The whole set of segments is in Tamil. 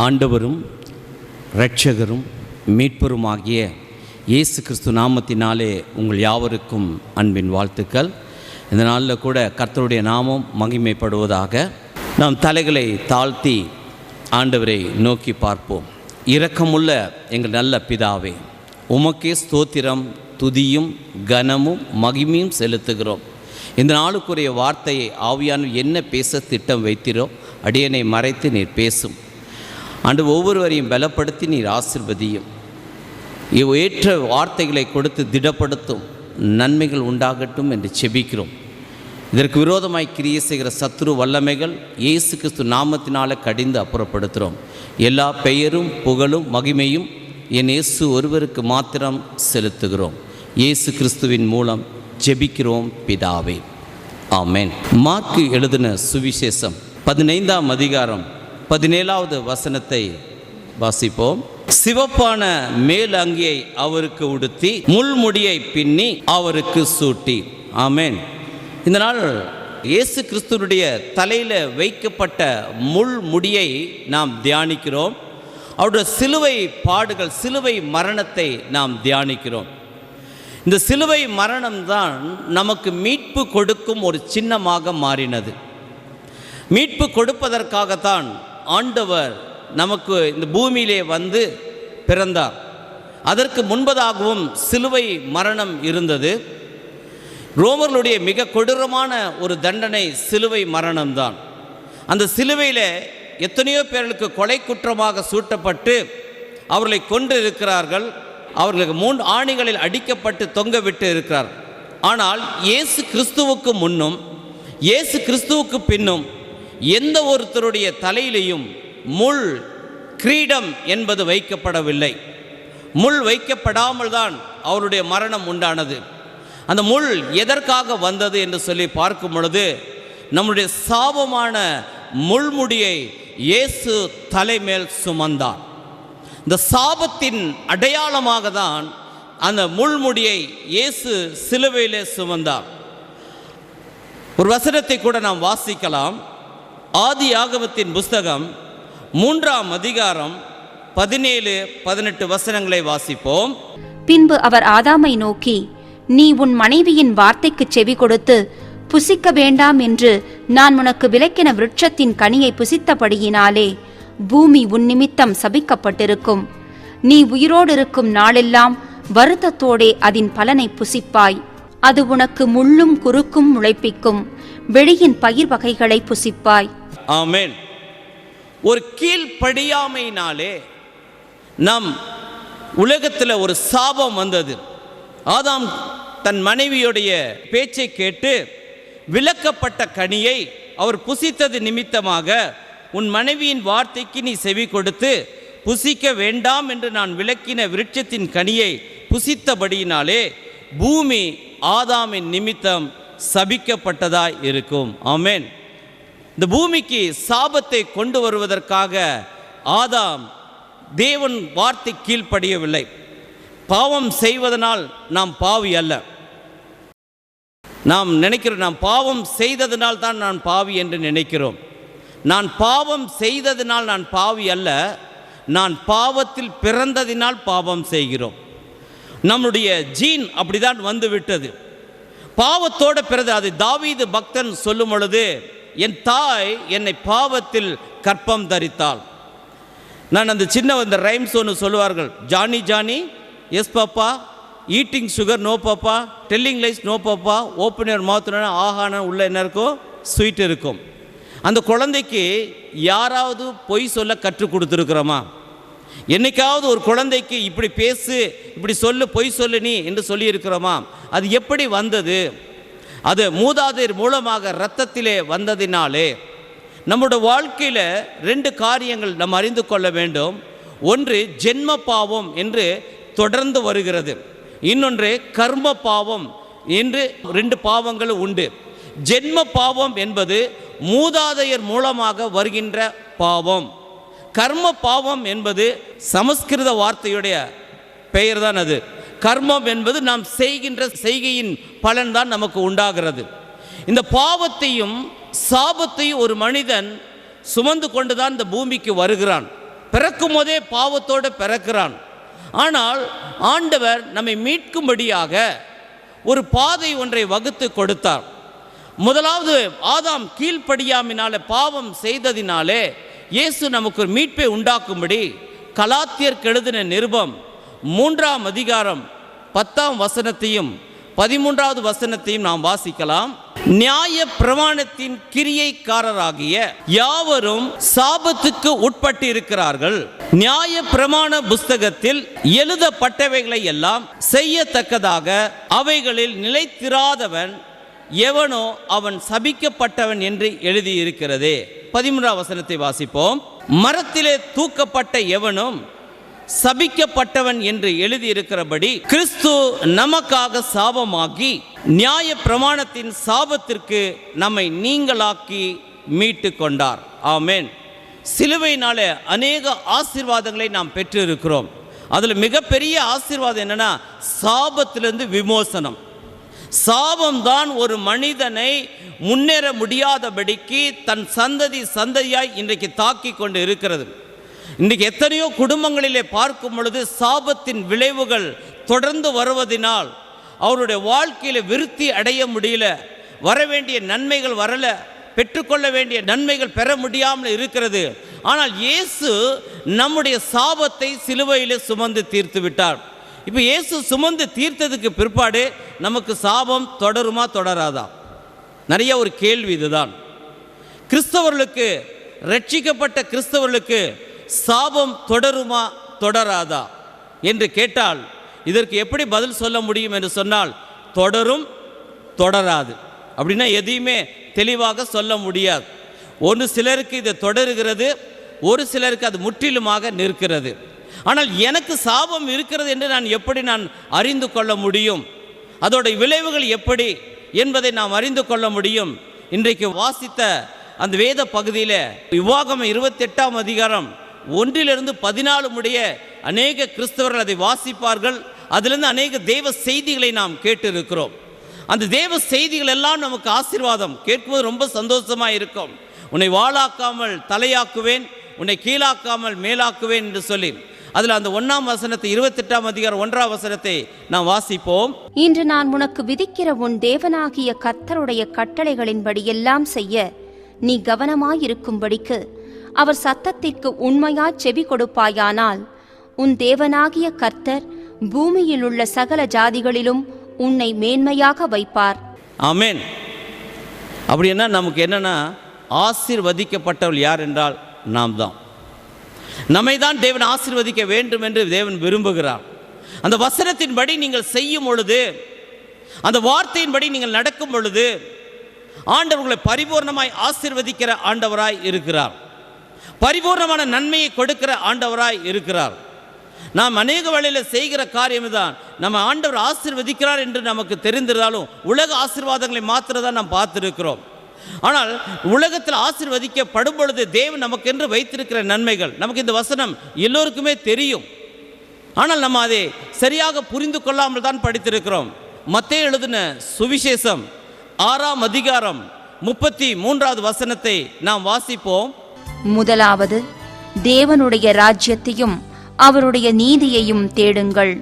ஆண்டவரும் இரட்சகரும் மீட்பருமாகிய இயேசு கிறிஸ்து நாமத்தினாலே உங்கள் யாவருக்கும் அன்பின் வாழ்த்துக்கள். இந்த நாளில் கூட கர்த்தருடைய நாமம் மகிமைப்படுவதாக. நாம் தலைகளை தாழ்த்தி ஆண்டவரை நோக்கி பார்ப்போம். இரக்கமுள்ள எங்கள் நல்ல பிதாவே, உமக்கே ஸ்தோத்திரம், துதியும் கனமும் மகிமையும் செலுத்துகிறோம். இந்த நாளுக்குரிய வார்த்தையை ஆவியானவர் என்ன பேச திட்டம் வைத்திரோ அடியனை மறைத்து நீர் பேசும். ஆண்டு ஒவ்வொருவரையும் பலப்படுத்தி நீர் ஆசீர்வதியும். ஏற்ற வார்த்தைகளை கொடுத்து திடப்படுத்தும் நன்மைகள் உண்டாகட்டும் என்று செபிக்கிறோம். இதற்கு விரோதமாய் கிரியை செய்கிற சத்துரு வல்லமைகள் இயேசு கிறிஸ்து நாமத்தினால கடிந்து அப்புறப்படுத்துகிறோம். எல்லா பெயரும் புகழும் மகிமையும் என் இயேசு ஒருவருக்கு மாத்திரம் செலுத்துகிறோம். இயேசு கிறிஸ்துவின் மூலம் ஜெபிக்கிறோம் பிதாவே, ஆமென். மார்க்கு எழுதின சுவிசேஷம் 15ஆம் அதிகாரம் 17வது வசனத்தை வாசிப்போம். சிவப்பான மேல் அங்கியை அவருக்கு உடுத்தி முள்முடியை பின்னி அவருக்கு சூட்டி. ஆமென். இந்த நாள் இயேசு கிறிஸ்துவனுடைய தலையில் வைக்கப்பட்ட முள் முடியை நாம் தியானிக்கிறோம். அவருடைய சிலுவை பாடுகள், சிலுவை மரணத்தை நாம் தியானிக்கிறோம். இந்த சிலுவை மரணம்தான் நமக்கு மீட்பு கொடுக்கும் ஒரு சின்னமாக மாறினது. மீட்பு கொடுப்பதற்காகத்தான் ஆண்டவர் நமக்கு இந்த பூமியிலே வந்து பிறந்தார். அதற்கு முன்பதாகவும் சிலுவை மரணம் இருந்தது. ரோமர்களுடைய மிக கொடூரமான ஒரு தண்டனை சிலுவை மரணம்தான். அந்த சிலுவையில் எத்தனையோ பேர்களுக்கு கொலை குற்றமாக சூட்டப்பட்டு அவர்களை கொன்று இருக்கிறார்கள். அவர்களுக்கு 3 ஆணிகளில் அடிக்கப்பட்டு தொங்க விட்டு இருக்கிறார். ஆனால் இயேசு கிறிஸ்துவுக்கு முன்னும் இயேசு கிறிஸ்துவுக்கு பின்னும் எந்த ஒருத்தருடைய தலையிலையும் முள் கிரீடம் என்பது வைக்கப்படவில்லை. முள் வைக்கப்படாமல் தான் அவருடைய மரணம் உண்டானது. அந்த முள் எதற்காக வந்தது என்று சொல்லி பார்க்கும் பொழுது, நம்முடைய சாபமான முள்முடியை இயேசு தலைமேல் சுமந்தார். இந்த சாபத்தின் அடையாளமாக தான் அந்த முள்முடியை இயேசு சிலுவையிலே சுமந்தார். ஒரு வசனத்தை கூட நாம் வாசிக்கலாம். ஆதியாகமத்தின் புஸ்தகம் 3ஆம் அதிகாரம் 17-18 வசனங்களை வாசிப்போம். பின்பு அவர் ஆதாமை நோக்கி, நீ உன் மனைவியின் வார்த்தைக்கு செவி கொடுத்து புசிக்க வேண்டாம் என்று நான் உனக்கு விலக்கின விருட்சத்தின் கனியை புசித்தபடியினாலே பூமி உன் நிமித்தம் சபிக்கப்பட்டிருக்கும். நீ உயிரோடு இருக்கும் நாளெல்லாம் வருத்தத்தோடே அதன் பலனை புசிப்பாய். அது உனக்கு முள்ளும் குறுக்கும் முளைப்பிக்கும். வெளியின் பயிர் வகைகளை புசிப்பாய். ஆமென். ஒரு கீழ்ப்படியாமையினாலே நம் உலகத்தில் ஒரு சாபம் வந்தது. ஆதாம் தன் மனைவியுடைய பேச்சை கேட்டு விலக்கப்பட்ட கனியை அவர் புசித்தது நிமித்தமாக, உன் மனைவியின் வார்த்தைக்கு நீ செவி கொடுத்து புசிக்க வேண்டாம் என்று நான் விலக்கின விருட்சத்தின் கனியை புசித்தபடியினாலே பூமி ஆதாமின் நிமித்தம் சபிக்கப்பட்டதாய் இருக்கும். ஆமென். இந்த பூமிக்கு சாபத்தை கொண்டு வருவதற்காக ஆதாம் தேவன் வார்த்தை கீழ்ப்படியவில்லை. பாவம் செய்வதனால் நாம் பாவி அல்ல. நாம் நினைக்கிறோம், நாம் பாவம் செய்ததனால் தான் நான் பாவி என்று நினைக்கிறோம். நான் பாவம் செய்ததினால் நான் பாவி அல்ல, நான் பாவத்தில் பிறந்ததினால் பாவம் செய்கிறோம். நம்முடைய ஜீன் அப்படிதான் வந்து விட்டது. பாவத்தோடு பிறகு அது தாவீது பக்தன் சொல்லும் பொழுது, என் தாய் என்னை பாவத்தில் கற்பம் தரித்தாள். நான் அந்த இந்த ரைம்ஸ் ஒன்று சொல்லுவார்கள். Johnny Johnny yes papa, eating sugar no papa, telling lies no papa, open your mouth ஆஹான உள்ள என்ன இருக்கும், ஸ்வீட் இருக்கும். அந்த குழந்தைக்கு யாராவது பொய் சொல்ல கற்றுக் கொடுத்துருக்குறோமா? என்னைக்காவது ஒரு குழந்தைக்கு இப்படி பேசு, இப்படி சொல்லு, பொய் சொல்லு நீ என்று சொல்லியிருக்கிறோமா? அது எப்படி வந்தது? அது மூதாதையர் மூலமாக இரத்தத்திலே வந்ததினாலே. நம்முடைய வாழ்க்கையில் 2 காரியங்கள் நம்ம அறிந்து கொள்ள வேண்டும். ஒன்று ஜென்ம பாவம் என்று தொடர்ந்து வருகிறது. இன்னொன்று கர்ம பாவம் என்று 2 பாவங்கள் உண்டு. ஜென்ம பாவம் என்பது மூதாதையர் மூலமாக வருகின்ற பாவம். கர்ம பாவம் என்பது சமஸ்கிருத வார்த்தையுடைய பெயர் தான். அது கர்மம் என்பது நாம் செய்கின்ற செய்கையின் பலன்தான் நமக்கு உண்டாகிறது. இந்த பாவத்தையும் சாபத்தையும் ஒரு மனிதன் சுமந்து கொண்டுதான் இந்த பூமிக்கு வருகிறான். பிறக்கும் போதே பாவத்தோடு பிறக்கிறான். ஆனால் ஆண்டவர் நம்மை மீட்கும்படியாக ஒரு பாதை ஒன்றை வகுத்து கொடுத்தார். முதலாவது ஆதாம் கீழ்ப்படியாமினால பாவம் செய்ததினாலே இயேசு நமக்கு ஒரு மீட்பை உண்டாக்கும்படி கலாத்தியருக்கு எழுதின நிருபம் 3ஆம் அதிகாரம் 10ஆம் வசனத்தையும் 13வது வசனத்தையும் நாம் வாசிக்கலாம். நியாய பிரமாணத்தின் கிரியைக்காரராகிய யாவரும் சாபத்துக்கு உட்பட்டு இருக்கிறார்கள். நியாய பிரமாண புஸ்தகத்தில் எழுதப்பட்டவைகளை எல்லாம் செய்யத்தக்கதாக அவைகளில் நிலைத்திராதவன் எவனோ அவன் சபிக்கப்பட்டவன் என்று எழுதியிருக்கிறதே. 13ஆம் வசனத்தை வாசிப்போம். மரத்திலே தூக்கப்பட்ட எவனும் சபிக்கப்பட்டவன் என்று எழுதியிருக்கிறபடி கிறிஸ்து நமக்காக சாபமாகி நியாய பிரமாணத்தின் சாபத்திற்கு நம்மை நீங்களாக்கி மீட்டு கொண்டார். ஆமென். சிலுவையினாலே அநேக ஆசீர்வாதங்களை நாம் பெற்று இருக்கிறோம். அதில் மிகப்பெரிய ஆசீர்வாதம் என்னன்னா சாபத்திலிருந்து விமோசனம். சாபம்தான் ஒரு மனிதனை முன்னேற முடியாதபடிக்கு தன் சந்ததியாய் இன்றைக்கு தாக்கி கொண்டு இருக்கிறது. இன்றைக்கு எத்தனையோ குடும்பங்களிலே பார்க்கும் பொழுது சாபத்தின் விளைவுகள் தொடர்ந்து வருவதனால் அவருடைய வாழ்க்கையில் விருத்தி அடைய முடியல, வர வேண்டிய நன்மைகள் வரல, பெற்றுக்கொள்ள வேண்டிய நன்மைகள் பெற முடியாமல் இருக்கிறது. ஆனால் இயேசு நம்முடைய சாபத்தை சிலுவையில் சுமந்து தீர்த்து விட்டார். இப்போ இயேசு சுமந்து தீர்த்ததுக்கு பிற்பாடு நமக்கு சாபம் தொடருமா தொடராதா? நிறைய ஒரு கேள்வி இதுதான். கிறிஸ்தவர்களுக்கு, ரட்சிக்கப்பட்ட கிறிஸ்தவர்களுக்கு சாபம் தொடருமா தொடராதா என்று கேட்டால் இதற்கு எப்படி பதில் சொல்ல முடியும் என்று சொன்னால் தொடரும், தொடராது அப்படின்னா எதையுமே தெளிவாக சொல்ல முடியாது. ஒரு சிலருக்கு இது தொடருகிறது, ஒரு சிலருக்கு அது முற்றிலுமாக நிற்கிறது. ஆனால் எனக்கு சாபம் இருக்கிறது என்று எப்படி நான் அறிந்து கொள்ள முடியும்? அதோட விளைவுகள் எப்படி என்பதை நாம் அறிந்து கொள்ள முடியும். இன்றைக்கு வாசித்த அந்த வேத பகுதியில் உபாகமம் 28ஆம் அதிகாரம் 1 to 14 முடிய அநேக கிறிஸ்தவர்கள் அதை வாசிப்பார்கள். அதிலிருந்து அநேக தேவ செய்திகளை நாம் கேட்டு இருக்கிறோம். அந்த தேவ செய்திகள் எல்லாம் நமக்கு ஆசீர்வாதம். கேட்கும்போது ரொம்ப சந்தோஷமாக இருக்கும். உன்னை வாளாக்காமல் தலையாக்குவேன், உன்னை கீழாக்காமல் மேலாக்குவேன் என்று சொல்லி அதில் அந்த 1ஆம் வசனத்தை 28ஆம் அதிகாரம் 1ஆம் வசனத்தை நாம் வாசிப்போம். இன்று நான் உனக்கு விதிக்கிற உன் தேவனாகிய கர்த்தருடைய கட்டளைகளின்படி எல்லாம் செய்ய நீ கவனமாயிருக்கும்படிக்கு அவர் சத்தத்திற்கு உண்மையாய் செவி கொடுப்பாயானால் உன் தேவனாகிய கர்த்தர் பூமியில் உள்ள சகல ஜாதிகளிலும் உன்னை மேன்மையாக வைப்பார். ஆமென். அப்படின்னா நமக்கு என்னன்னா ஆசீர்வதிக்கப்பட்டவள் யார் என்றால் நாம் தான். நம்மை தான் தேவன் ஆசீர்வதிக்க வேண்டும் என்று தேவன் விரும்புகிறார். அந்த வசனத்தின்படி நீங்கள் செய்யும் பொழுது, அந்த வார்த்தையின்படி நீங்கள் நடக்கும் பொழுது ஆண்டவர்களை பரிபூர்ணமாய் ஆசீர்வதிக்கிற ஆண்டவராய் இருக்கிறார். பரிபூர்ணமான நன்மையை கொடுக்கிற ஆண்டவராய் இருக்கிறார். நாம் அநேக வேளையில் செய்கிற காரியம் தான், நம்ம ஆண்டவர் ஆசீர்வதிக்கிறார் என்று நமக்கு தெரிந்திருந்தாலும் உலக ஆசீர்வாதங்களை மாத்திரதான் நாம் பார்த்துருக்கிறோம். ஆனால் உலகத்தில் ஆசீர்வதிக்கப்படும் பொழுது தேவன் நமக்கென்று வைத்திருக்கிற நன்மைகள் நமக்கு இந்த வசனம் எல்லோருக்குமே தெரியும். ஆனால் நம்ம அதை சரியாக புரிந்து கொள்ளாமல் தான் படித்திருக்கிறோம். மத்தேயு எழுதின சுவிசேஷம் 6ஆம் அதிகாரம் 33வது வசனத்தை நாம் வாசிப்போம். முதலாவது தேவனுடைய ராஜ்யத்தையும் அவருடைய நீதியையும் தேடுங்கள்,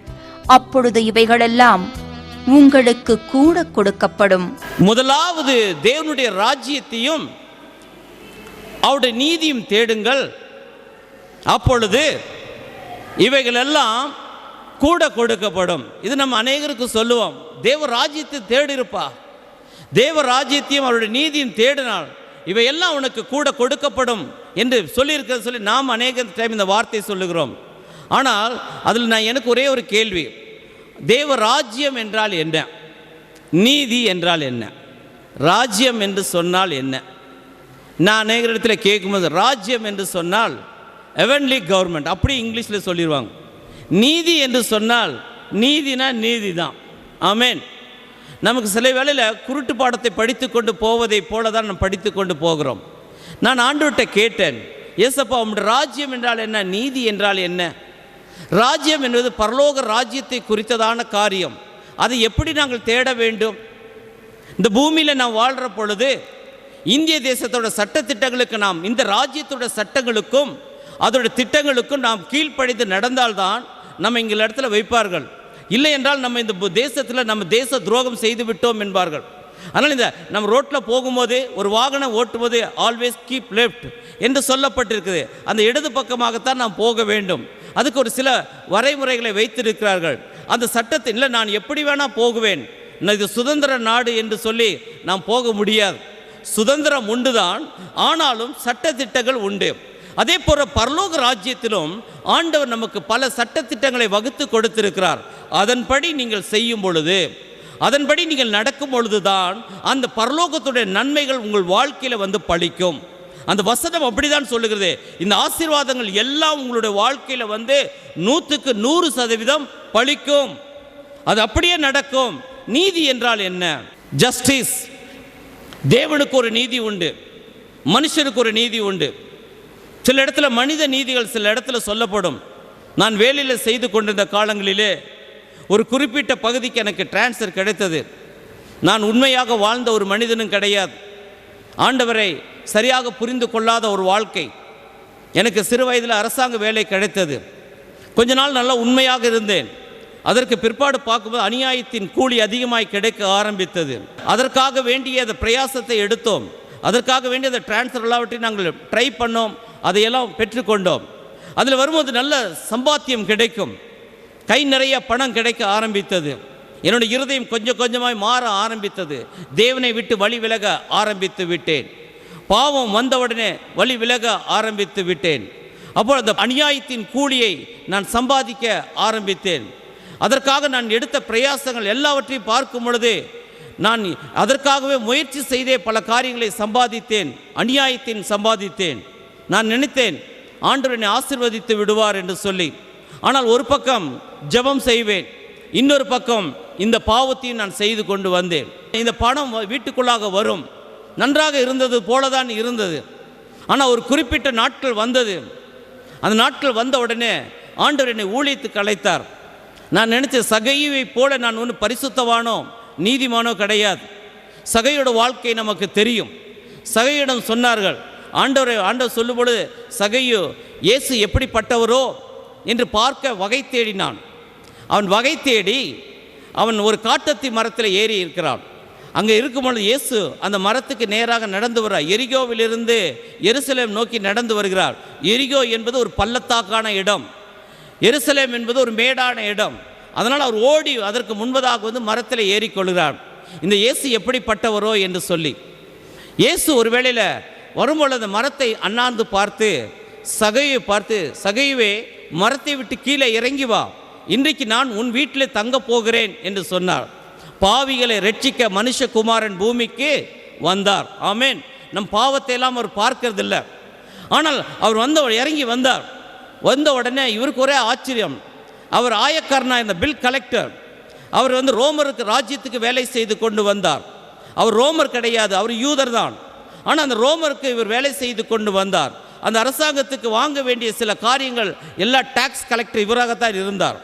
அப்பொழுது இவைகளெல்லாம் உங்களுக்கு கூட கொடுக்கப்படும். முதலாவது தேவனுடைய ராஜ்யத்தையும் அவருடைய நீதியும் தேடுங்கள், அப்பொழுது இவைகளெல்லாம் கூட கொடுக்கப்படும். இது நம்ம அநேகருக்கு சொல்லுவோம், தேவ ராஜ்யத்தை தேடிருப்பா, தேவ ராஜ்யத்தையும் அவருடைய நீதியும் தேடினால் இவையெல்லாம் உனக்கு கூட கொடுக்கப்படும் என்று சொல்லியிருக்கிறது சொல்லி நாம் அநேக டைம் இந்த வார்த்தை சொல்லுகிறோம். ஆனால் அதில் எனக்கு ஒரே ஒரு கேள்வி, தேவ ராஜ்யம் என்றால் என்ன? நீதி என்றால் என்ன? ராஜ்யம் என்று சொன்னால் என்ன? நான் அநேக இடத்துல கேட்கும்போது ராஜ்யம் என்று சொன்னால் ஹெவன்லி கவர்மெண்ட் அப்படி இங்கிலீஷில் சொல்லிடுவாங்க. நீதி என்று சொன்னால் நீதினா நீதி தான். ஆமென். நமக்கு சில வேளையில் குருட்டு பாடத்தை படித்து கொண்டு போவதை போல தான் நம்ம படித்து கொண்டு போகிறோம். நான் ஆண்டவர்கிட்ட கேட்டேன், ஏசப்பா உம்முடைய ராஜ்யம் என்றால் என்ன, நீதி என்றால் என்ன? ராஜ்யம் என்பது பரலோக ராஜ்யத்தை குறித்ததான காரியம். அதை எப்படி நாங்கள் தேட வேண்டும்? இந்த பூமியில் நாம் வாழ்கிற பொழுது இந்திய தேசத்தோட சட்டத்திட்டங்களுக்கு, நாம் இந்த ராஜ்யத்தோட சட்டங்களுக்கும் அதோடைய திட்டங்களுக்கும் நாம் கீழ்ப்படிந்து நடந்தால்தான் நம்ம இங்கே இடத்துல வைப்பார்கள். இல்லை என்றால் நம்ம இந்த தேசத்தில் நம்ம தேச துரோகம் செய்து விட்டோம் என்பார்கள். அதனால் இந்த நம்ம ரோட்டில் போகும்போது ஒரு வாகனம் ஓட்டும்போது ஆல்வேஸ் கீப் லெஃப்ட் என்று சொல்லப்பட்டிருக்குது. அந்த இடது பக்கமாகத்தான் நாம் போக வேண்டும். அதுக்கு ஒரு சில வரைமுறைகளை வைத்திருக்கிறார்கள். அந்த சட்டத்தை இல்லை நான் எப்படி வேணால் போகுவேன், இது சுதந்திர நாடு என்று சொல்லி நாம் போக முடியாது. சுதந்திரம் உண்டு தான், ஆனாலும் சட்டத்திட்டங்கள் உண்டு. அதே போல பரலோக ராஜ்யத்திலும் ஆண்டவர் நமக்கு பல சட்டத்திட்டங்களை வகுத்து கொடுத்திருக்கிறார். அதன்படி நீங்கள் செய்யும் பொழுது, அதன்படி நீங்கள் நடக்கும் பொழுதுதான் அந்த பரலோகத்துடைய நன்மைகள் உங்கள் வாழ்க்கையில் வந்து பலிக்கும். அந்த வசனம் அப்படிதான் சொல்லுகிறது. இந்த ஆசீர்வாதங்கள் எல்லாம் உங்களுடைய வாழ்க்கையில் வந்து 100க்கு 100% பலிக்கும். அது அப்படியே நடக்கும். நீதி என்றால் என்ன? ஜஸ்டிஸ். தேவனுக்கு ஒரு நீதி உண்டு, மனுஷனுக்கு ஒரு நீதி உண்டு. சில இடத்துல மனித நீதிகள் சில இடத்துல சொல்லப்படும். நான் வேலையில் செய்து கொண்டிருந்த காலங்களிலே ஒரு குறிப்பிட்ட பகுதிக்கு எனக்கு டிரான்ஸ்ஃபர் கிடைத்தது. நான் உண்மையாக வாழ்ந்த ஒரு மனிதனும் கிடையாது. ஆண்டவரை சரியாக புரிந்து கொள்ளாத ஒரு வாழ்க்கை. எனக்கு சிறு வயதில் அரசாங்க வேலை கிடைத்தது. கொஞ்ச நாள் நல்லா உண்மையாக இருந்தேன். அதற்கு பிற்பாடு பார்க்கும்போது அநியாயத்தின் கூலி அதிகமாய் கிடைக்க ஆரம்பித்தது. அதற்காக வேண்டிய அந்த பிரயாசத்தை எடுத்தோம். அதற்காக வேண்டிய அந்த டிரான்ஸ்ஃபர் எல்லாவற்றையும் நாங்கள் ட்ரை பண்ணோம். அதையெல்லாம் பெற்றுக்கொண்டோம். அதில் வரும்போது நல்ல சம்பாத்தியம் கிடைக்கும், கை நிறைய பணம் கிடைக்க ஆரம்பித்தது. என்னுடைய இருதயம் கொஞ்சம் கொஞ்சமாய் மாற ஆரம்பித்தது. தேவனை விட்டு வழி விலக ஆரம்பித்து விட்டேன். பாவம் வந்தவுடனே வழி விலக ஆரம்பித்து விட்டேன். அப்போ அந்த அநியாயத்தின் கூலியை நான் சம்பாதிக்க ஆரம்பித்தேன். அதற்காக நான் எடுத்த பிரயாசங்கள் எல்லாவற்றையும் பார்க்கும் பொழுது நான் அதற்காகவே முயற்சி செய்தே பல காரியங்களை சம்பாதித்தேன், அநியாயத்தின் சம்பாதித்தேன். நான் நினைத்தேன் ஆண்டவர் என்னை ஆசீர்வதித்து விடுவார் என்று சொல்லி. ஆனால் ஒரு பக்கம் ஜெபம் செய்வேன், இன்னொரு பக்கம் இந்த பாவத்தையும் நான் செய்து கொண்டு வந்தேன். இந்த பணம் வீட்டுக்குள்ளாக வரும், நன்றாக இருந்தது போலதான் இருந்தது. ஆனால் ஒரு குறிப்பிட்ட நாட்கள் வந்தது. அந்த நாட்கள் வந்த உடனே ஆண்டவர் என்னை ஊழியத்துக்கு அழைத்தார். நான் நினச்ச சகையை போல நான் ஒன்றும் பரிசுத்தவானோ நீதிமானோ கிடையாது. சகையோட வாழ்க்கை நமக்கு தெரியும். சகையிடம் சொன்னார்கள், ஆண்டவர் சொல்லும் பொழுது சகையோ இயேசு எப்படிப்பட்டவரோ என்று பார்க்க வகை தேடினான். அவன் வகை தேடி அவன் ஒரு காட்டத்தி மரத்தில் ஏறி இருக்கிறான். அங்கே இருக்கும்பொழுது இயேசு அந்த மரத்துக்கு நேராக நடந்து வர்றார். எரிகோவிலிருந்து எருசலேம் நோக்கி நடந்து வருகிறார். எரிகோ என்பது ஒரு பள்ளத்தாக்கான இடம், எருசலேம் என்பது ஒரு மேடான இடம். அதனால் அவர் ஓடி அதற்கு முன்பதாக வந்து மரத்தில் ஏறிக்கொள்கிறார். இந்த இயேசு எப்படிப்பட்டவரோ என்று சொல்லி இயேசு ஒரு வேளையில் வரும்பொழுது அந்த மரத்தை அண்ணாந்து பார்த்து சகையை பார்த்து, சகையுவே மரத்தை விட்டு கீழே இறங்கி வா, இன்றைக்கு நான் உன் வீட்டில் தங்க போகிறேன் என்று சொன்னார். பாவிகளை ரட்சிக்க மனுஷகுமாரன் பூமிக்கு வந்தார். ஆமேன். நம் பாவத்தை எல்லாம் அவர் பார்க்கறதில்லை. ஆனால் அவர் இறங்கி வந்தார். வந்த உடனே இவருக்கு ஒரே ஆச்சரியம். அவர் ஆயக்காரனா இந்த பில் கலெக்டர். அவர் ரோமருக்கு ராஜ்யத்துக்கு வேலை செய்து கொண்டு வந்தார். அவர் ரோமர் கிடையாது, அவர் யூதர் தான். ஆனால் அந்த ரோமருக்கு இவர் வேலை செய்து கொண்டு வந்தார். அந்த அரசாங்கத்துக்கு வாங்க வேண்டிய சில காரியங்கள் எல்லா டாக்ஸ் கலெக்டர் இவராகத்தான் இருந்தார்.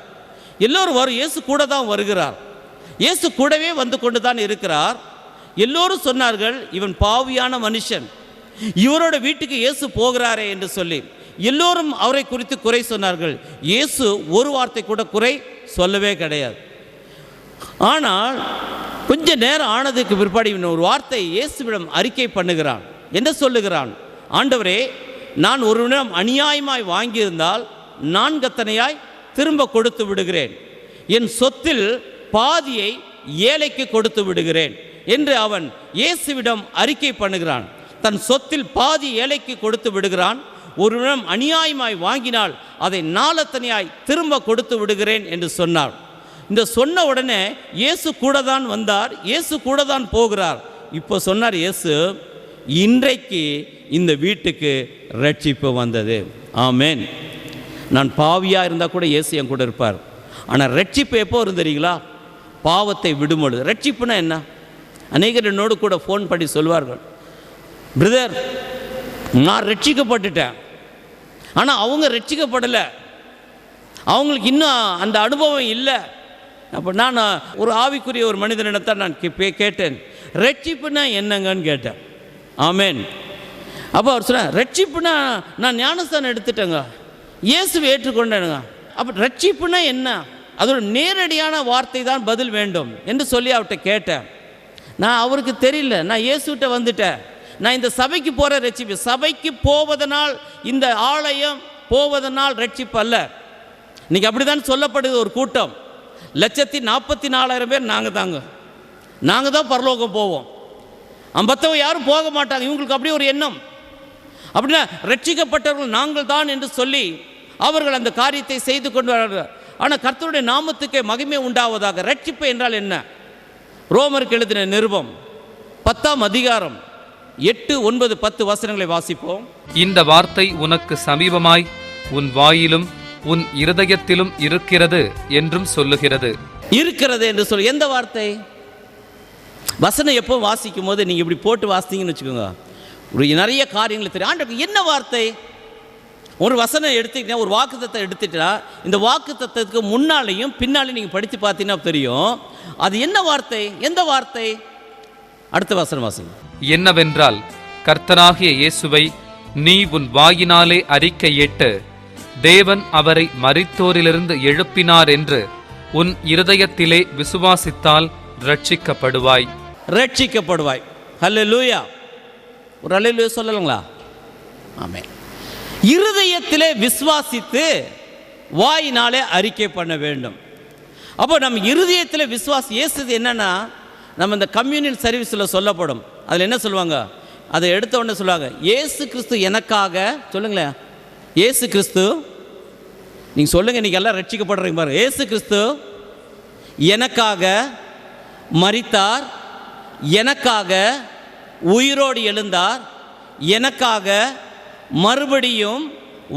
எல்லோரும் இயேசு கூட தான் வருகிறார். இயேசு கூடவே வந்து கொண்டு தான் இருக்கிறார். எல்லோரும் சொன்னார்கள், இவன் பாவியான மனுஷன், இவரோட வீட்டுக்கு இயேசு போகிறாரே என்று சொல்லி எல்லோரும் அவரை குறித்து குறை சொன்னார்கள். இயேசு ஒரு வார்த்தை கூட குறை சொல்லவே கிடையாது. ஆனால் கொஞ்ச நேரம் ஆனதுக்கு பிற்பாடு இவன் ஒரு வார்த்தை இயேசுவிடம் அறிக்கை பண்ணுகிறான். என்ன சொல்லுகிறான்? ஆண்டவரே, நான் ஒரு நிமிடம் அநியாயமாய் வாங்கியிருந்தால் 4 கத்தனையாய் திரும்ப கொடுத்து விடுகிறேன். என் சொத்தில் பாதியை ஏழைக்கு கொடுத்து விடுகிறேன் என்று அவன் இயேசுவிடம் அறிக்கை பண்ணுகிறான். தன் சொத்தில் பாதி ஏழைக்கு கொடுத்து விடுகிறான். ஒரு நிமிடம் அநியாயமாய் வாங்கினால் அதை 4 தனியாய் திரும்ப கொடுத்து விடுகிறேன் என்று சொன்னார். இந்த சொன்ன உடனே இயேசு கூட தான் வந்தார், இயேசு கூட தான் போகிறார். இப்போ சொன்னார் இயேசு, இன்றைக்கு இந்த வீட்டுக்கு ரட்சிப்பு வந்தது. ஆமேன். நான் பாவியாக இருந்தால் கூட இயேசு என் கூட இருப்பார். ஆனால் ரட்சிப்பு எப்போ வரும் தெரியுங்களா? பாவத்தை விடும்பொழுது. ரட்சிப்புனா என்ன? அநேகர் என்னோடு கூட ஃபோன் பண்ணி சொல்வார்கள், பிரதர் நான் ரட்சிக்கப்பட்டுட்டேன், ஆனால் அவங்க ரட்சிக்கப்படலை, அவங்களுக்கு இன்னும் அந்த அனுபவம் இல்லை. அப்போ நான் ஒரு ஆவிக்குரிய ஒரு மனிதனிடத்தான் நான் கேட்டேன், ரட்சிப்புனா என்னங்கன்னு கேட்டேன். ஆமேன். அப்போ அவர் சொன்னார், ரட்சிப்புனா நான் ஞானஸ்தானம் எடுத்துட்டேங்க, இயேசுவை ஏற்றுக்கொண்டேனுங்க. அப்போ ரட்சிப்புனா என்ன? அதோட நேரடியான வார்த்தை தான் பதில் வேண்டும் என்று சொல்லி அவர்கிட்ட கேட்டேன். நான் அவருக்கு தெரியல, நான் இயேசுகிட்ட வந்துட்டேன், நான் இந்த சபைக்கு போகிற ரட்சிப்பு, சபைக்கு போவதனால் இந்த ஆலயம் போவதனால் ரட்சிப்பு அல்ல. இன்றைக்கி அப்படி தான் சொல்லப்படுது. ஒரு கூட்டம் 144,000 பேர் நாங்கள் தான் பரலோகம் போவோம், மற்றவங்க யாரும் போக மாட்டாங்க. இவங்களுக்கு அப்படியே ஒரு எண்ணம். அப்படின்னா ரட்சிக்கப்பட்டவர்கள் நாங்கள் தான் என்று சொல்லி அவர்கள் அந்த காரியத்தை செய்து கொண்டு வரார்கள். ஆனால் கர்த்தருடைய நாமத்துக்கே மகிமை உண்டாவதாக. ரட்சிப்பு என்றால் என்ன? ரோமருக்கு எழுதின நிருபம் 10ஆம் அதிகாரம் 8, 9, 10 வசனங்களை வாசிப்போம். இந்த வார்த்தை உனக்கு சமீபமாய் உன் வாயிலும் உன் இருதயத்திலும் இருக்கிறது என்றும் சொல்லுகிறது. இருக்கிறது என்று சொல்லு. எந்த வார்த்தை? வசனம் எப்போ வாசிக்கும் போது நீங்கள் இப்படி போட்டு வாசித்தீங்கன்னு வச்சுக்கோங்க, ஒரு நிறைய காரியங்கள் தெரியும். ஆண்டவருக்கு என்ன வார்த்தை? ஒரு வசனம் எடுத்துக்கிட்டா, ஒரு வாக்குத்தத்தை எடுத்துட்டா, இந்த வாக்குத்தத்துக்கு முன்னாலேயும் பின்னாலேயும் நீங்கள் படித்து பார்த்தீங்கன்னா தெரியும் அது என்ன வார்த்தை, எந்த வார்த்தை. அடுத்த வசனம் வாசிங்க. என்னவென்றால், கர்த்தராகிய இயேசுவை நீ உன் வாயினாலே அறிக்கையிட்டு தேவன் அவரை மரித்தோரிலிருந்து எழுப்பினார் என்று உன் இருதயத்திலே விசுவாசித்தால் ரட்சிக்கப்படுவாய். ரட்சிக்கப்படுவாய். ஹல்லேலூயா. ஒரு ஹல்லேலூயா சொல்லலுங்களா? ஆமென். இருதயத்திலே விசுவாசித்து வாயினாலே அறிக்கை பண்ண வேண்டும். அப்போ நம்ம இருதயத்தில் இயேசு என்னன்னா, நம்ம இந்த கம்யூனியன் சர்வீஸில் சொல்லப்படும். அதில் என்ன சொல்லுவாங்க? அதை எடுத்த உடனே சொல்லுவாங்க, இயேசு கிறிஸ்து எனக்காக. சொல்லுங்களேன், இயேசு கிறிஸ்து. நீங்கள் சொல்லுங்கள், இன்றைக்கி எல்லாம் ரட்சிக்கப்படுறீங்க பாருங்க. இயேசு கிறிஸ்து எனக்காக மரித்தார், எனக்காக உயிரோடு எழுந்தார், எனக்காக மறுபடியும்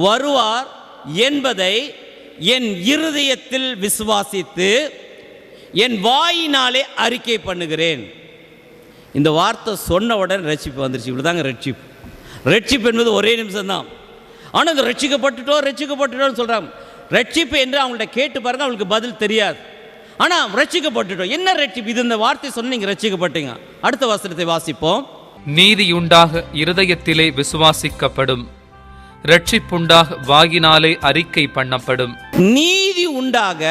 வருவார் என்பதை என் இருதயத்தில் விசுவாசித்து என் வாயினாலே அறிக்கை பண்ணுகிறேன். இந்த வார்த்தை சொன்ன உடனே ரட்சிப்பு வந்துருச்சு. இப்படி தாங்க ரட்சிப்பு. ரட்சிப்பு என்பது ஒரே நிமிஷம்தான். ஆனால் இந்த ரட்சிக்கப்பட்டுட்டோம்னு சொல்கிறாங்க. ரட்சிப்பு என்று அவங்கள்ட்ட கேட்டு பாருங்க, அவங்களுக்கு பதில் தெரியாது. ஆனால் ரட்சிக்கப்பட்டுட்டோம். என்ன ரட்சிப்பு? இது இந்த வார்த்தை சொன்ன நீங்கள் ரட்சிக்கப்பட்டீங்க. அடுத்த வசனத்தை வாசிப்போம். நீதியுண்டாக இருதயத்திலே விசுவாசிக்கப்படும், ரட்சிப்புண்டாக வாயினாலே அறிக்கை பண்ணப்படும். நீதி உண்டாக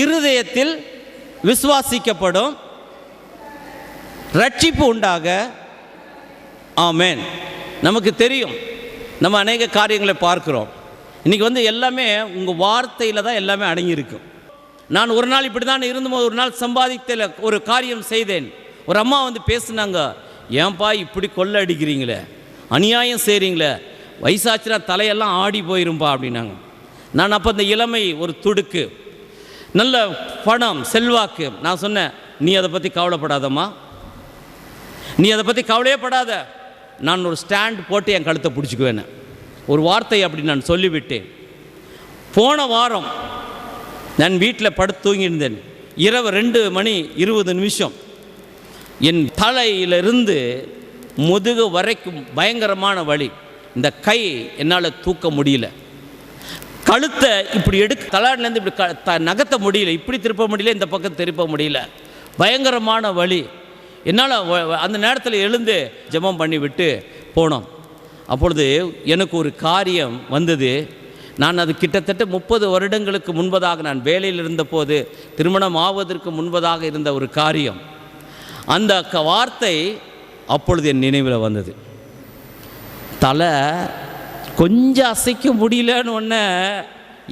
இருதயத்தில் விசுவாசிக்கப்படும், ரட்சிப்பு உண்டாக. ஆமென். நமக்கு தெரியும், நம்ம அநேக காரியங்களை பார்க்கிறோம். இன்றைக்கி எல்லாமே உங்கள் வார்த்தையில் தான் எல்லாமே அடங்கியிருக்கும். நான் ஒரு நாள் இப்படி தான் இருந்தபோது, ஒரு நாள் சம்பாதித்தல ஒரு காரியம் செய்தேன். ஒரு அம்மா பேசுனாங்க, ஏன்பா இப்படி கொள்ளை அடிக்கிறீங்களே, அநியாயம் செய்கிறீங்களே, வயசாச்சுனா தலையெல்லாம் ஆடி போயிரும்பா அப்படின்னாங்க. நான் அப்போ இந்த இளமை ஒரு துடுக்கு, நல்ல பணம், செல்வாக்கு. நான் சொன்னேன், நீ அதை பற்றி கவலைப்படாதம்மா, நீ அதை பற்றி கவலையே படாத, நான் ஒரு ஸ்டாண்ட் போட்டு என் கழுத்தை பிடிச்சிக்குவேன்னு ஒரு வார்த்தை அப்படி நான் சொல்லிவிட்டேன். போன வாரம் நான் வீட்டில் படுத்து தூங்கியிருந்தேன். இரவு 2:20 என் தலையிலிருந்து முதுகு வரைக்கும் பயங்கரமான வலி. இந்த கை என்னால் தூக்க முடியல, கழுத்தை இப்படி தலாடிலேருந்து இப்படி நகர்த்த முடியல, இப்படி திருப்ப முடியல, இந்த பக்கம் திருப்ப முடியல, பயங்கரமான வலி. என்னால் அந்த நேரத்தில் எழுந்து ஜெபம் பண்ணி விட்டு போனோம். அப்பொழுது எனக்கு ஒரு காரியம் வந்தது. நான் அது கிட்டத்தட்ட 30 வருடங்களுக்கு முன்பதாக, நான் வேலையில் இருந்தபோது, திருமணம் ஆவதற்கு முன்பதாக இருந்த ஒரு காரியம். அந்த வார்த்தை அப்பொழுது என் நினைவில் வந்தது. தலை கொஞ்சம் அசைக்க முடியலன்னு ஒன்று,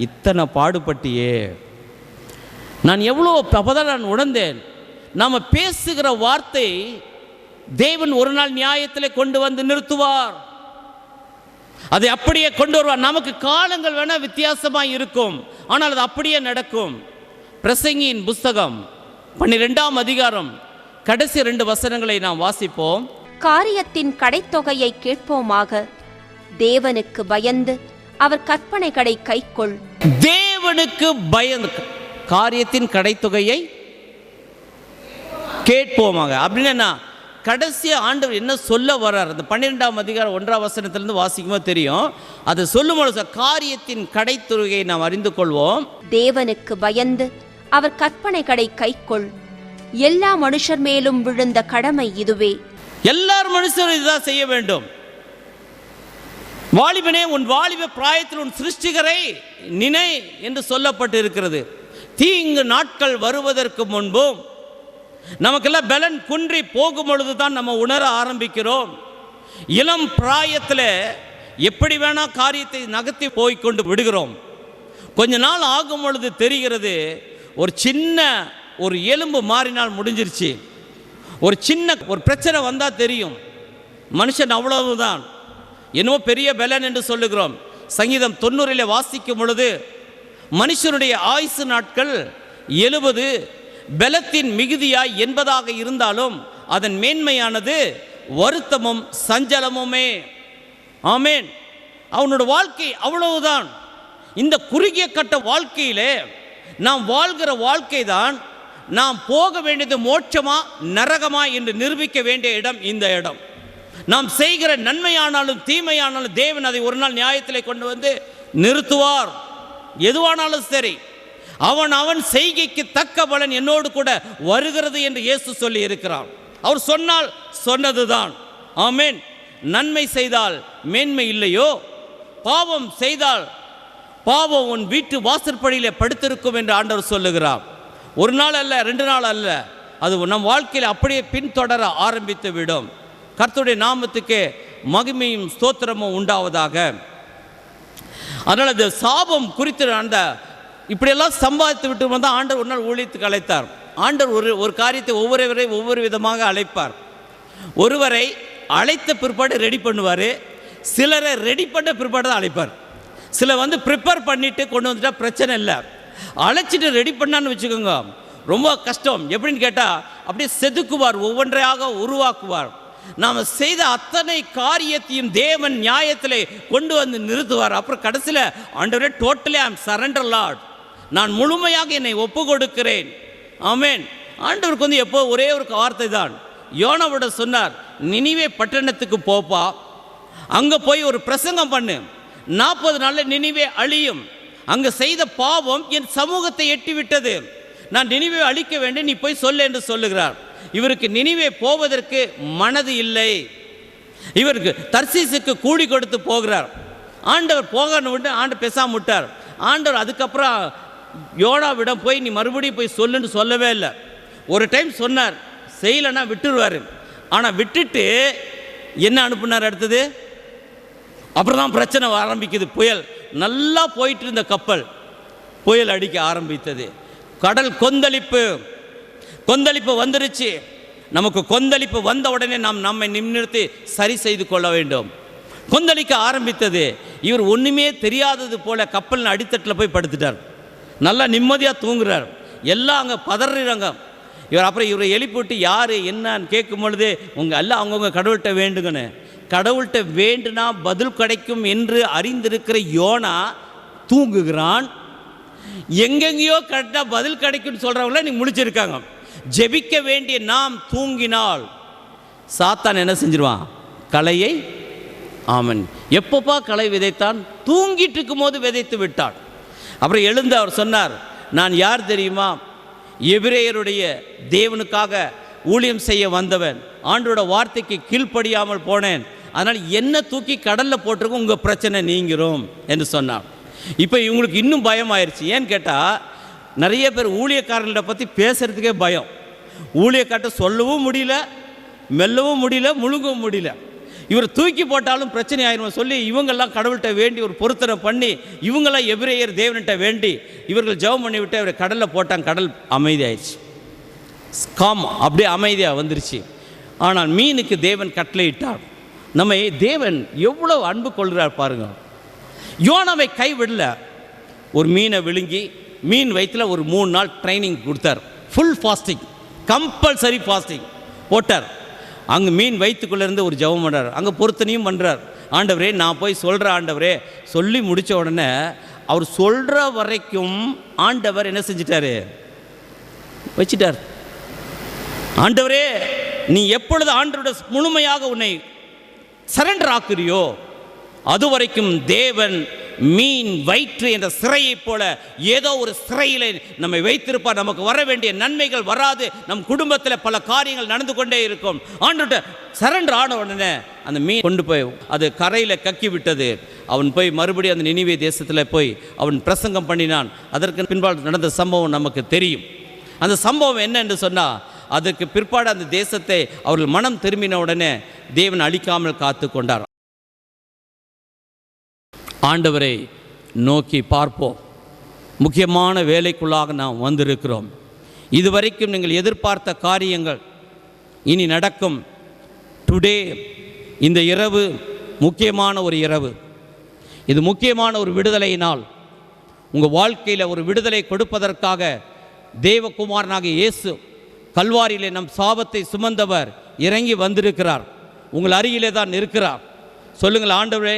இத்தனை பாடுபட்டியே, நான் எவ்வளோ அப்போதான் நான் உணர்ந்தேன். நாம் பேசுகிற வார்த்தை தேவன் ஒரு நாள் நியாயத்தில் கொண்டு வந்து நிறுத்துவார், அதை அப்படியே கொண்டு வருவார். நமக்கு காலங்கள் வேணால் வித்தியாசமாக இருக்கும், ஆனால் அது அப்படியே நடக்கும். பிரசங்கியின் புஸ்தகம் 12ஆம் அதிகாரம் கடைசி 2 வசனங்களை நாம் வாசிப்போம். காரியத்தின் கடைத்தொகையை கேட்போமாக, தேவனுக்கு பயந்து அவர் கற்பனைகளை கைக்கொள். தேவனுக்கு பயந்து காரியத்தின் கடைத்தொகையை கேட்போமாக அப்படின்னா, கடைசி ஆண்டவர் என்ன சொல்ல வர்றார்? அந்த 12ஆம் அதிகாரம் 1ஆம் வசனத்திலிருந்து வாசிக்கும்போது தெரியும். அது சொல்லும்போது காரியத்தின் கடைத்தொகையை நாம் அறிந்து கொள்வோம். தேவனுக்கு பயந்து அவர் கற்பனைகளை கைக்கொள். எல்லா மனுஷர் மேலும் விழுந்த கடமை இதுவே. எல்லார் மனுஷரும் இதுதான் செய்ய வேண்டும். வாலிபனே, உன் வாலிப பிராயத்தில் உன் சிருஷ்டிகரை நினை என்று சொல்லப்பட்டு இருக்கிறது. தீங்கு நாட்கள் வருவதற்கு முன்பும் நமக்கெல்லாம் பலன் குன்றி போகும் பொழுது தான் நம்ம உணர ஆரம்பிக்கிறோம். இளம் பிராயத்தில் எப்படி வேணா காரியத்தை நகர்த்தி போய்கொண்டு விடுகிறோம். கொஞ்ச நாள் ஆகும் பொழுது தெரிகிறது, ஒரு சின்ன ஒரு எலும்பு மாறினால் முடிஞ்சிருச்சு. ஒரு சின்ன ஒரு பிரச்சனை வந்தால் தெரியும் மனுஷன் அவ்வளவுதான், என்னவோ பெரிய பலன் என்று சொல்லுகிறோம். சங்கீதம் 90 வாசிக்கும் பொழுது மனுஷனுடைய ஆயுசு நாட்கள் 70, பலத்தின் மிகுதியாய் 80 இருந்தாலும் அதன் மேன்மையானது வருத்தமும் சஞ்சலமுமே. ஆமேன். அவனோட வாழ்க்கை அவ்வளவுதான். இந்த குறுகிய கட்ட வாழ்க்கையிலே நாம் வாழ்கிற வாழ்க்கை தான் நாம் போக வேண்டியது மோட்சமா நரகமா என்று நிரூபிக்க வேண்டிய இடம் இந்த இடம். நாம் செய்கிற நன்மையானாலும் தீமையானாலும் தேவன் அதை ஒரு நாள் நியாயத்திலே கொண்டு வந்து நிறுத்துவார். எதுவானாலும் சரி, அவன் செய்கைக்கு தக்க பலன் என்னோடு கூட வருகிறது என்று இயேசு சொல்லி இருக்கிறார். அவர் சொன்னால் சொன்னதுதான். ஆமேன். நன்மை செய்தால் மேன்மை இல்லையோ, பாவம் செய்தால் பாவம் உன் வீட்டு வாசற்படியிலே படுத்திருக்கும் என்று ஆண்டவர் சொல்லுகிறார். ஒரு நாள் அல்ல, 2 நாள் அல்ல, அது நம் வாழ்க்கையில் அப்படியே பின்தொடர ஆரம்பித்து விடும். கர்த்தருடைய நாமத்துக்கு மகிமையும் ஸ்தோத்திரமும் உண்டாவதாக. அதனால் அந்த சாபம் குறித்து அந்த இப்படியெல்லாம் சம்பாதித்து விட்டு வந்தால் ஆண்டவர் ஒரு நாள் ஊழியத்துக்கு அழைத்தார். ஆண்டவர் ஒரு காரியத்தை ஒவ்வொரு விதமாக அழைப்பார். ஒருவரை அழைத்த பிற்பாடு ரெடி பண்ணுவார், சிலரை ரெடி பண்ண பிற்பாடு தான் அழைப்பார். சில ப்ரிப்பேர் பண்ணிவிட்டு கொண்டு வந்துட்டா பிரச்சனை இல்லை. அழைச்சிட்டு ரெடி பண்ணான்னு வச்சுக்கோங்க, ரொம்ப கஷ்டம். எப்படின்னு கேட்டால் அப்படியே செதுக்குவார், ஒவ்வொன்றையாக உருவாக்குவார். நாம் செய்த அத்தனை காரியத்தையும் தேவன் நியாயத்தில் கொண்டு வந்து நிறுத்துவார். அப்புறம் கடைசியில் ஆண்டவரே, டோட்டலி ஐ அம் சரண்டர் லார்ட், நான் முழுமையாக என்னை ஒப்பு கொடுக்கிறேன். ஆமேன். ஆண்டவருக்கு எப்போ ஒரே ஒரு வார்த்தை தான். யோனாவிட சொன்னார், நினிவே பட்டணத்துக்கு போப்பா, அங்கே போய் ஒரு பிரசங்கம் பண்ணு, 40 நாளில் நினிவே அழியும். அங்கே செய்த பாவம் என் சமூகத்தை எட்டி விட்டது, நான் நினிவே அழிக்க வேண்டும், நீ போய் சொல்லு என்று சொல்லுகிறார். இவருக்கு நினிவே போவதற்கு மனது இல்லை. இவருக்கு தர்சீசுக்கு கூலி கொடுத்து போகிறார். ஆண்டவர் போகணும் விட்டு ஆண்டவர் பேசாம விட்டார். ஆண்டவர் அதுக்கப்புறம் யோனாவிடம் போய் நீ மறுபடியும் போய் சொல்லுன்னு சொல்லவே இல்லை. ஒரு டைம் சொன்னார், செய்யலைன்னா விட்டுருவார். ஆனால் விட்டுட்டு என்ன அனுப்புனார் அடுத்தது? அப்புறம் தான் பிரச்சனை ஆரம்பிக்குது. புயல் நல்லா போயிட்டு இருந்த கப்பல் புயல் அடிக்க ஆரம்பித்தது. கடல் கொந்தளிப்பு வந்துருச்சு. நமக்கு கொந்தளிப்பு வந்த உடனே நாம் நம்மை நிமிர்த்தி சரி செய்து கொள்ள வேண்டும். கொந்தளிக்க ஆரம்பித்தது. இவர் ஒன்றுமே தெரியாதது போல கப்பலின் அடித்தட்டில் போய் படுத்துட்டார். நல்லா நிம்மதியாக தூங்குறார். எல்லாம் அங்கே பதறாங்க. அப்புறம் இவரை எழுப்பிவிட்டு யார் என்னன்னு கேட்கும் பொழுது, உங்கள் எல்லாம் அவங்கவுங்க கடவுள்கிட்ட வேண்டுங்கன்னு. கடவுள்கிட்ட வேண்டுனா பதில் கிடைக்கும் என்று அறிந்திருக்கிற யோனா தூங்குகிறான். எங்கெங்கேயோ கரெக்டாக பதில் கிடைக்கும்னு சொல்கிறவங்கள நீ முடிச்சிருக்காங்க. ஜெபிக்க வேண்டிய நாம் தூங்கினால் சாத்தான் என்ன செஞ்சிருவான்? களையை. ஆமன். எப்பப்பா களை விதைத்தான்? தூங்கிட்டு இருக்கும் போது விதைத்து விட்டான். அப்புறம் எழுந்து அவர் சொன்னார், நான் யார் தெரியுமா? எபிரேயருடைய தேவனுக்காக ஊழியம் செய்ய வந்தவன், ஆண்டோட வார்த்தைக்கு கீழ்ப்படியாமல் போனேன், அதனால் என்ன தூக்கி கடலில் போட்டிருக்கோம், உங்கள் பிரச்சனை நீங்கிறோம் என்று சொன்னான். இப்போ இவங்களுக்கு இன்னும் பயம் ஆயிடுச்சு. ஏன்னு கேட்டால் நிறைய பேர் ஊழியக்காரர்களை பற்றி பேசுகிறதுக்கே பயம். ஊழியக்கார்ட்ட சொல்லவும் முடியல, மெல்லவும் முடியல, முழுங்கவும் முடியல. இவர் தூக்கி போட்டாலும் பிரச்சனை ஆயிரும் சொல்லி இவங்கெல்லாம் கடவுள்கிட்ட வேண்டி ஒரு பொருத்தனை பண்ணி இவங்கெல்லாம் எபிரேயர் தேவன்கிட்ட வேண்டி இவர்கள் ஜெபம் பண்ணி விட்டு அவரை கடலில் போட்டாங்க. கடல் அமைதி ஆயிடுச்சு. காம் அப்படியே அமைதியாக வந்துருச்சு. ஆனால் மீனுக்கு தேவன் கட்டளையிட்டார். நம்மை தேவன் எவ்வளோ அன்பு கொள்கிறார் பாருங்க. யோனாவை கைவிடல. ஒரு மீனை விழுங்கி மீன் வயிற்றில் ஒரு 3 நாள் ட்ரைனிங் கொடுத்தார். ஃபுல் ஃபாஸ்டிங், கம்பல்சரி ஃபாஸ்டிங் போட்டார். அங்கே மீன் வயிற்றுக்குள்ளேருந்து ஒரு ஜெபம் பண்ணுறார். அங்கே பொருத்தனையும் பண்ணுறார். ஆண்டவரே நான் போய் சொல்கிறேன் ஆண்டவரே. சொல்லி முடித்த உடனே அவர் சொல்கிற வரைக்கும் ஆண்டவர் என்ன செஞ்சிட்டாரு? வச்சிட்டார். ஆண்டவரே நீ எப்பொழுது ஆண்டவரோட முழுமையாக உன்னை சரண்டர் ஆக்குறியோ அது வரைக்கும் தேவன் மீன் வயிற்று என்ற சிறையைப் போல ஏதோ ஒரு சிறையிலே நம்மை வைத்திருப்பார். நமக்கு வர வேண்டிய நன்மைகள் வராது. நம் குடும்பத்தில் பல காரியங்கள் நடந்து கொண்டே இருக்கும். ஆண்டுகிட்ட சரண்டர் ஆன உடனே அந்த மீன் கொண்டு போய் அது கரையில் கக்கி விட்டது. அவன் போய் மறுபடியும் அந்த நினிவே தேசத்தில் போய் அவன் பிரசங்கம் பண்ணினான். அதற்கு பின்பாடு நடந்த சம்பவம் நமக்கு தெரியும். அந்த சம்பவம் என்ன என்று சொன்னால், அதற்கு பிற்பாடு அந்த தேசத்தை அவர்கள் மனம் திரும்பின உடனே தேவன் அழிக்காமல் காத்து கொண்டார். ஆண்டவரை நோக்கி பார்ப்போம். முக்கியமான வேலைக்குள்ளாக நாம் வந்திருக்கிறோம். இதுவரைக்கும் நீங்கள் எதிர்பார்த்த காரியங்கள் இனி நடக்கும். டுடே, இந்த இரவு முக்கியமான ஒரு இரவு. இது முக்கியமான ஒரு விடுதலை நாள். உங்கள் வாழ்க்கையில் ஒரு விடுதலை கொடுப்பதற்காக தேவகுமாரனாகிய இயேசு கல்வாரியிலே நம் சாபத்தை சுமந்தவர் இறங்கி வந்திருக்கிறார். உங்கள் அருகிலே தான் இருக்கிறார். சொல்லுங்கள், ஆண்டவரே,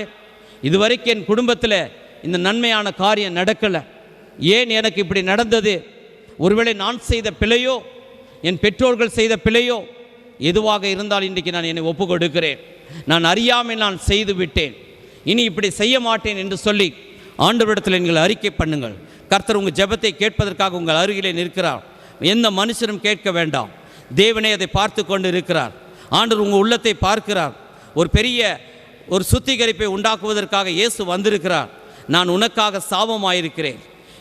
இதுவரைக்கும் என் குடும்பத்தில் இந்த நன்மையான காரியம் நடக்கலை. ஏன் எனக்கு இப்படி நடந்தது? ஒருவேளை நான் செய்த பிழையோ, என் பெற்றோர்கள் செய்த பிழையோ, எதுவாக இருந்தால் இன்றைக்கு நான் என்னை ஒப்பு கொடுக்கிறேன். நான் அறியாமல் நான் செய்து விட்டேன், இனி இப்படி செய்ய மாட்டேன் என்று சொல்லி ஆண்டவரிடத்தில் நீங்கள் அறிக்கை பண்ணுங்கள். கர்த்தர் உங்கள் ஜெபத்தை கேட்பதற்காக உங்கள் அருகிலே நிற்கிறார். எந்த மனுஷனும் கேட்க வேண்டாம். தேவனே அதை பார்த்து கொண்டு இருக்கிறார். ஆண்டவர் உங்கள் உள்ளத்தை பார்க்கிறார். ஒரு பெரிய ஒரு சுத்திகரிப்பை உண்டாக்குவதற்காக இயேசு வந்திருக்கிறார். நான் உனக்காக சாபமாயிருக்கிறேன்.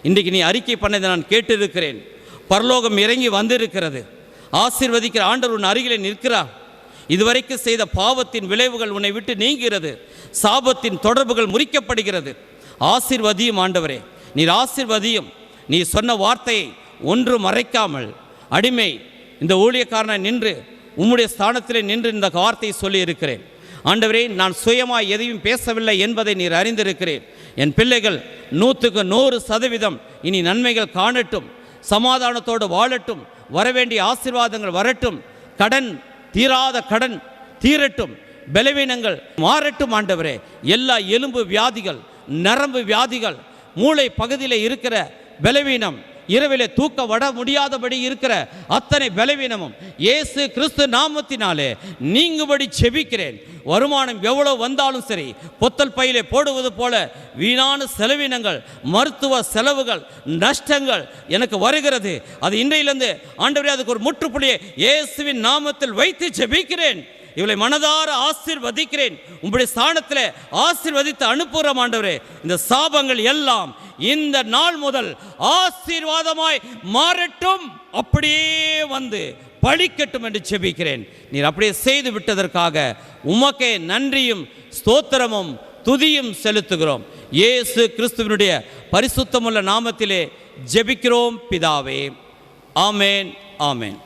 இன்றைக்கு நீ அறிக்கை பண்ணதை நான் கேட்டிருக்கிறேன். பரலோகம் இறங்கி வந்திருக்கிறது. ஆசீர்வதிக்கிற ஆண்டவர் உன் அருகிலே நிற்கிறார். இதுவரைக்கும் செய்த பாவத்தின் விளைவுகள் உன்னை விட்டு நீங்கிறது. சாபத்தின் தொடர்புகள் முறிக்கப்படுகிறது. ஆசீர்வதியும் ஆண்டவரே, நீர் ஆசீர்வதியும். நீ சொன்ன வார்த்தையை ஒன்று மறைக்காமல், அடிமை இந்த ஊழியக்காரனை நின்று உம்முடைய ஸ்தானத்திலே நின்று இந்த வார்த்தையை சொல்லி இருக்கிறேன். ஆண்டவரே, நான் சுயமாய் எதையும் பேசவில்லை என்பதை நீர் அறிந்திருக்கிறேன். என் பிள்ளைகள் 100% இனி நன்மைகள் காணட்டும், சமாதானத்தோடு வாழட்டும், வரவேண்டிய ஆசீர்வாதங்கள் வரட்டும், கடன் தீராத கடன் தீரட்டும், பலவீனங்கள் மாறட்டும். ஆண்டவரே, எல்லா எலும்பு வியாதிகள், நரம்பு வியாதிகள், மூளை பகுதியில் இருக்கிற பலவீனம், இரவிலே தூக்க வட முடியாதபடி இருக்கிற அத்தனை பலவீனமும் இயேசு கிறிஸ்து நாமத்தினாலே நீங்கும்படி செபிக்கிறேன். வருமானம் எவ்வளவு வந்தாலும் சரி, பொத்தல் பையிலே போடுவது போல வீணான செலவினங்கள், மருத்துவ செலவுகள், நஷ்டங்கள் எனக்கு வருகிறது. அது இன்றையிலிருந்து ஆண்டவரே அதுக்கு ஒரு முற்றுப்புள்ளியை இயேசுவின் நாமத்தில் வைத்து செபிக்கிறேன். இவளை மனதார ஆசீர்வதிக்கிறேன். உங்களுடைய ஸ்தானத்தில் ஆசீர்வதித்து அனுப்புகிறோம். ஆண்டவரே, இந்த சாபங்கள் எல்லாம் இந்த நாள் முதல் ஆசீர்வாதமாய் மாறட்டும், அப்படியே வந்து பழிக்கட்டும் என்று செபிக்கிறேன். நீர் அப்படியே செய்து விட்டதற்காக உமக்கே நன்றியும் ஸ்தோத்திரமும் துதியும் செலுத்துகிறோம். இயேசு கிறிஸ்துவினுடைய பரிசுத்தமுள்ள நாமத்திலே ஜெபிக்கிறோம் பிதாவே. ஆமேன், ஆமேன்.